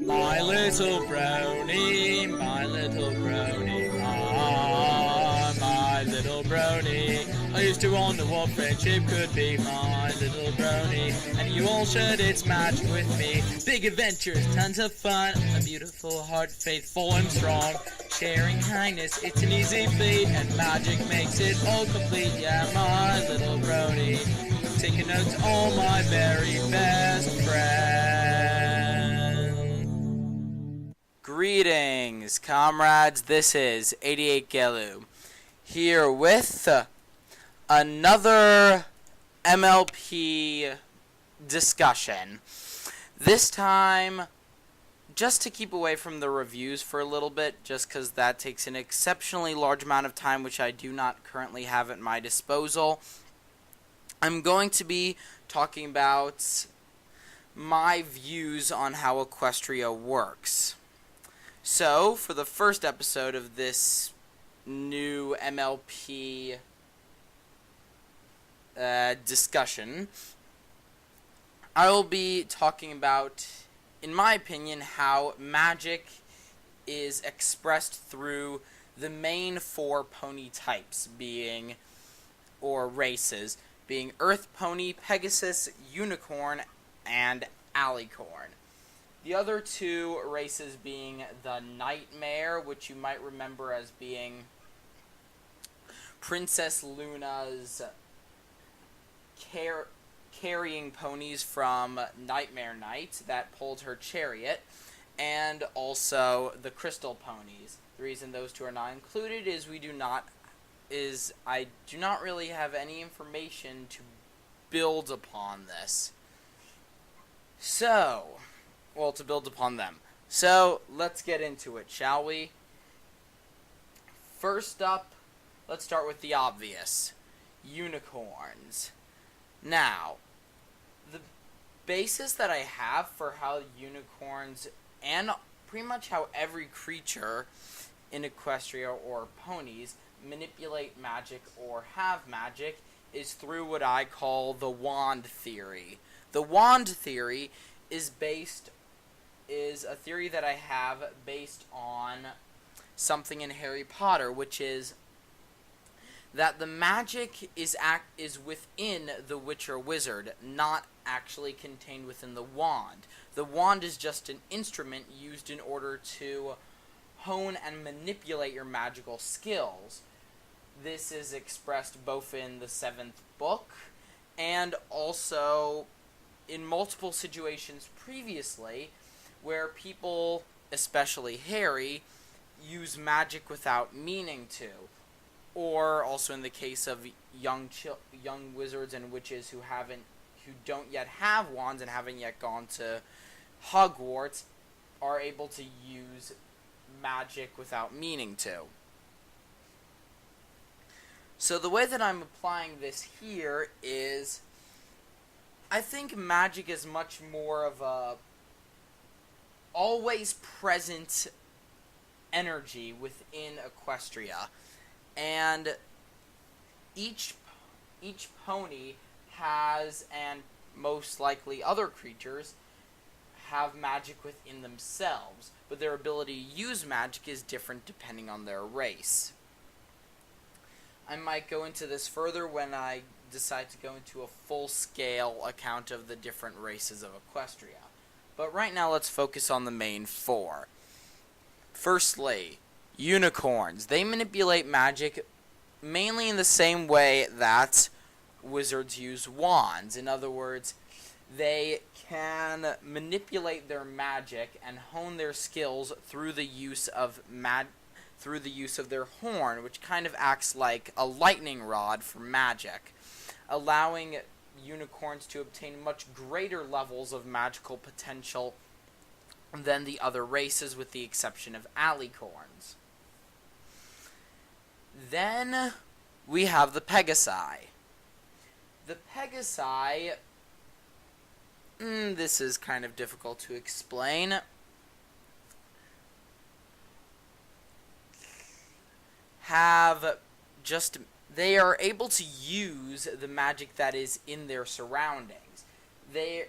My little brony, my little brony, my little brony. I used to wonder what friendship could be, my little brony. And you all shared its magic with me. Big adventures, tons of fun, a beautiful heart, faithful and strong. Sharing kindness, it's an easy feat, and magic makes it all complete. Yeah, my little brony. Taking notes, all my very best friends. Greetings, comrades. This is 88 Gelu here with another MLP discussion. This time, just to keep away from the reviews for a little bit, just because that takes an exceptionally large amount of time, which I do not currently have at my disposal. I'm going to be talking about my views on how Equestria works. So, for the first episode of this new MLP discussion, I will be talking about, in my opinion, how magic is expressed through the main four pony types being, or races, being Earth Pony, Pegasus, Unicorn, and Alicorn. The other two races being the Nightmare, which you might remember as being Princess Luna's carrying ponies from Nightmare Night that pulled her chariot, and also the Crystal Ponies. The reason those two are not included is I do not really have any information to build upon this. To build upon them. So, let's get into it, shall we? First up, let's start with the obvious. Unicorns. Now, the basis that I have for how unicorns, and pretty much how every creature in Equestria or ponies manipulate magic or have magic, is through what I call the wand theory. The wand theory is a theory that I have based on something in Harry Potter, which is that the magic is within the witch or wizard, not actually contained within the wand. The wand is just an instrument used in order to hone and manipulate your magical skills. This is expressed both in the 7th book and also in multiple situations previously where people, especially Harry, use magic without meaning to. Or also in the case of young wizards and witches who don't yet have wands and haven't yet gone to Hogwarts, are able to use magic without meaning to. So the way that I'm applying this here is, I think magic is much more of a always present energy within Equestria, and each pony has, and most likely other creatures, have magic within themselves, but their ability to use magic is different depending on their race. I might go into this further when I decide to go into a full-scale account of the different races of Equestria. But right now let's focus on the main four. Firstly, unicorns. They manipulate magic mainly in the same way that wizards use wands. In other words, they can manipulate their magic and hone their skills through the use of their horn, which kind of acts like a lightning rod for magic, allowing unicorns to obtain much greater levels of magical potential than the other races, with the exception of alicorns. Then we have the Pegasi. The Pegasi, this is kind of difficult to explain. They are able to use the magic that is in their surroundings. They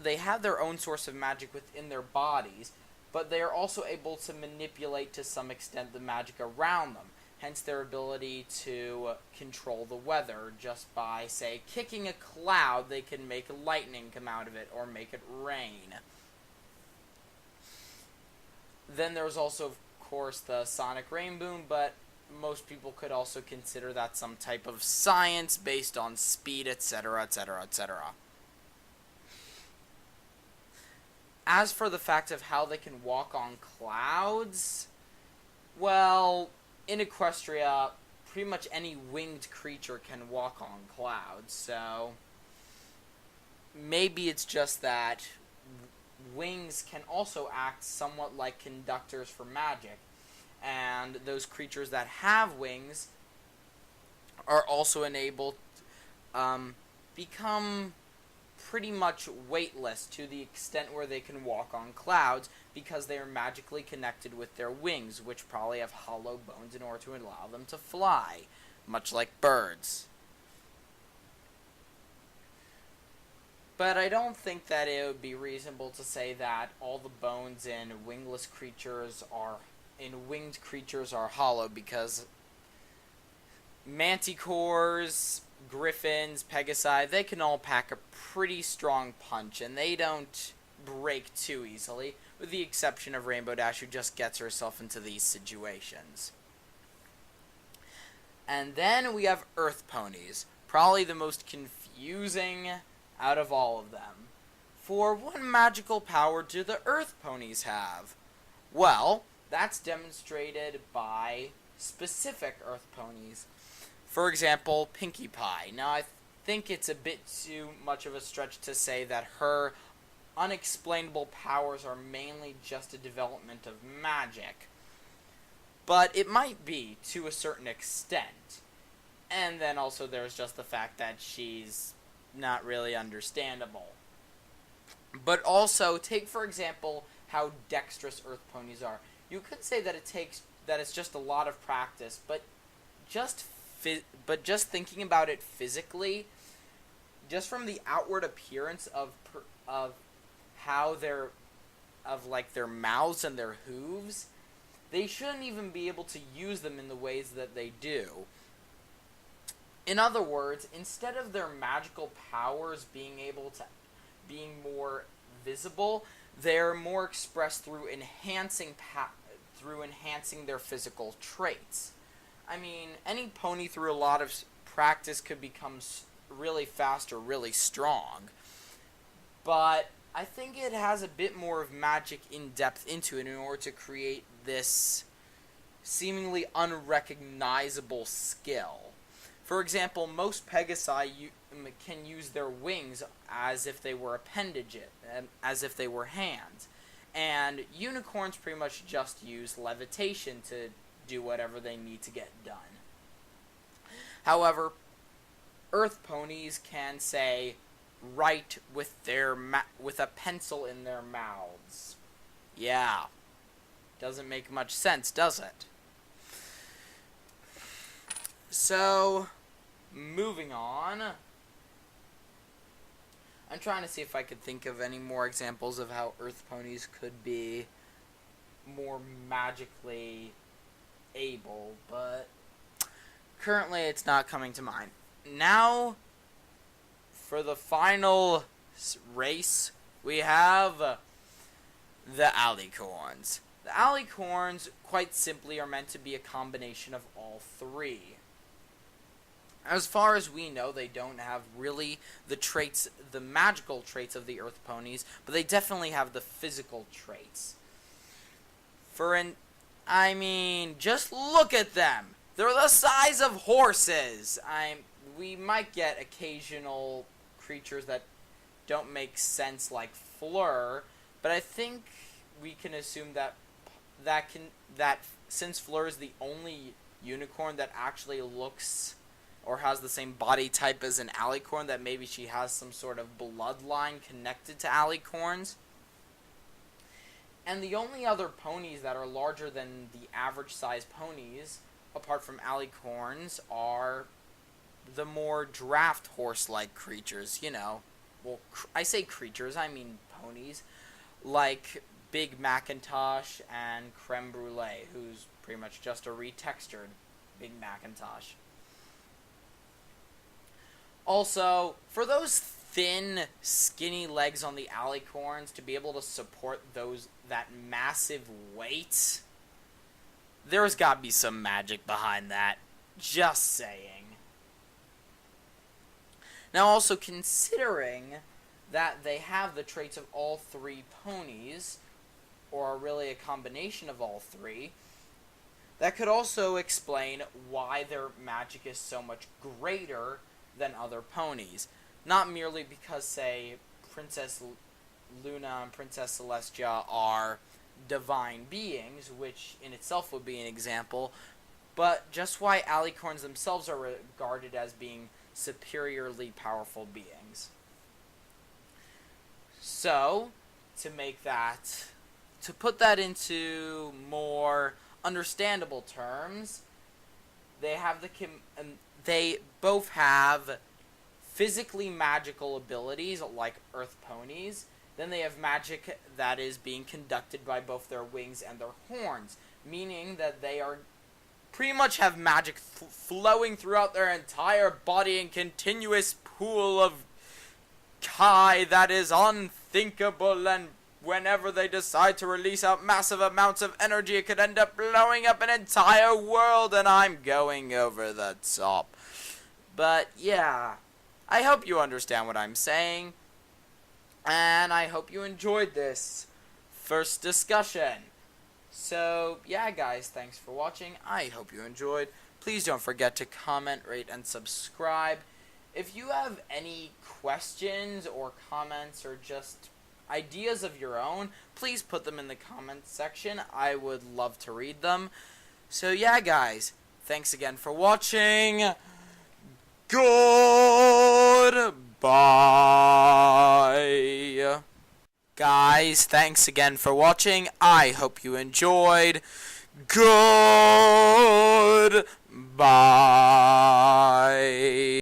they have their own source of magic within their bodies, but they are also able to manipulate to some extent the magic around them. Hence their ability to control the weather just by, say, kicking a cloud. They can make lightning come out of it or make it rain. Then there's also, of course, the sonic rain boom, but most people could also consider that some type of science based on speed, etc., etc., etc. As for the fact of how they can walk on clouds, well, in Equestria, pretty much any winged creature can walk on clouds, so maybe it's just that wings can also act somewhat like conductors for magic, and those creatures that have wings are also enabled become pretty much weightless to the extent where they can walk on clouds because they are magically connected with their wings, which probably have hollow bones in order to allow them to fly, much like birds. But I don't think that it would be reasonable to say that all the bones in winged creatures are hollow, because manticores, griffins, pegasi, they can all pack a pretty strong punch, and they don't break too easily, with the exception of Rainbow Dash, who just gets herself into these situations. And then we have earth ponies, probably the most confusing out of all of them. For what magical power do the earth ponies have? Well, that's demonstrated by specific earth ponies. For example, Pinkie Pie. Now, I think it's a bit too much of a stretch to say that her unexplainable powers are mainly just a development of magic. But it might be, to a certain extent. And then also there's just the fact that she's not really understandable. But also, take for example how dexterous earth ponies are. You could say that it's just a lot of practice, but just thinking about it physically, just from the outward appearance of how their mouths and their hooves, they shouldn't even be able to use them in the ways that they do. In other words, instead of their magical powers being more visible, they're more expressed through enhancing their physical traits. I mean, any pony through a lot of practice could become really fast or really strong, but I think it has a bit more of magic in depth into it in order to create this seemingly unrecognizable skill. For example, most Pegasi can use their wings as if they were appendages, as if they were hands. And unicorns pretty much just use levitation to do whatever they need to get done. However, earth ponies can, say, write with a pencil in their mouths. Yeah. Doesn't make much sense, does it? So, moving on. I'm trying to see if I could think of any more examples of how earth ponies could be more magically able, but currently it's not coming to mind. Now, for the final race, we have the alicorns. The alicorns, quite simply, are meant to be a combination of all three. As far as we know, they don't have really the magical traits of the earth ponies, but they definitely have the physical traits. Just look at them. They're the size of horses. We might get occasional creatures that don't make sense, like Fleur, but I think we can assume that since Fleur is the only unicorn that actually looks or has the same body type as an alicorn, that maybe she has some sort of bloodline connected to alicorns. And the only other ponies that are larger than the average size ponies, apart from alicorns, are the more draft horse-like creatures, well, I say creatures, I mean ponies, like Big Macintosh and Creme Brulee, who's pretty much just a retextured Big Macintosh. Also, for those thin, skinny legs on the alicorns to be able to support that massive weight, there's got to be some magic behind that. Just saying. Now, also considering that they have the traits of all three ponies, or really a combination of all three, that could also explain why their magic is so much greater than other ponies. Not merely because, say, Princess Luna and Princess Celestia are divine beings, which in itself would be an example, but just why alicorns themselves are regarded as being superiorly powerful beings. So, to put that into more understandable terms, they both have physically magical abilities like Earth ponies. Then they have magic that is being conducted by both their wings and their horns, meaning that they are pretty much have magic flowing throughout their entire body in continuous pool of chi that is unthinkable, and whenever they decide to release out massive amounts of energy, it could end up blowing up an entire world, and I'm going over the top. But yeah, I hope you understand what I'm saying, and I hope you enjoyed this first discussion. So, yeah, guys, thanks for watching. I hope you enjoyed. Please don't forget to comment, rate, and subscribe. If you have any questions or comments or just ideas of your own, please put them in the comments section. I would love to read them. So, yeah, guys, thanks again for watching. Goodbye. Guys, thanks again for watching. I hope you enjoyed. Goodbye.